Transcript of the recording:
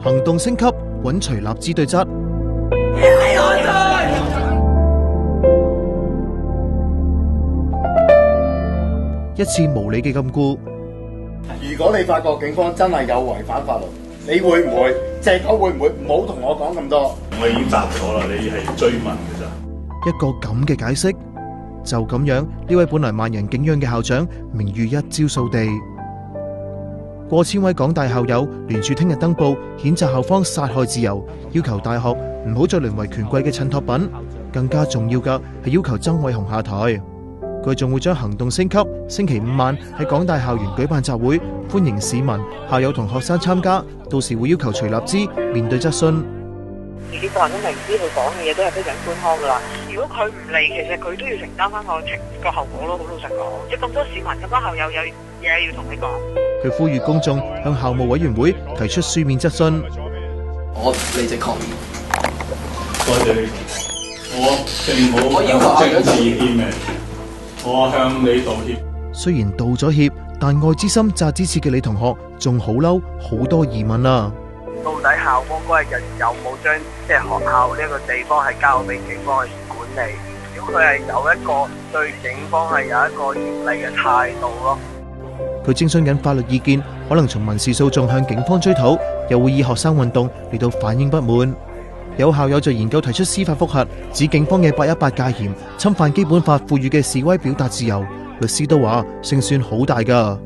行動升級，揾徐立之對質。一次無理嘅禁錮。如果你發覺警方真係有違反法律，你會唔會借口？會唔會唔好同我講咁多？我已經答咗啦，你係追問嘅咋？一個咁嘅解釋，就咁樣，呢位本來萬人景仰嘅校長，名譽一朝掃地。過千位港大校友聯署聽日登報，譴責校方殺害自由，要求大學唔好再淪為權貴嘅襯托品。更加重要嘅係要求曾偉雄下台。佢仲會將行動升級，星期5晚喺港大校園舉辦集會，歡迎市民、校友同學生參加。到時會要求徐立之面對質詢。自己個人都明知佢講嘅嘢都係非常官腔噶啦。如果佢唔嚟，其實佢都要承擔翻個後果咯。好老實講，即係咁多市民、咁多校友有嘢要同你講。佢呼籲公眾向校務委員會提出書面質詢。我理直抗辯。多謝你。我並冇政治獻媚，我向你道歉。雖然道咗歉，但愛之深責之切嘅李同學仲好嬲，好多疑問啊！到底校方嗰日有冇將即係學校呢個地方係交俾警方去管理？如果佢係有一個對警方係有一個嚴厲嘅態度咯。佢徵詢緊法律意見，可能從民事訴訟向警方追討，又會以學生運動嚟到反映不滿。有校友就研究提出司法覆核，指警方嘅818戒嚴侵犯基本法賦予嘅示威表達自由。律師都話勝算好大㗎。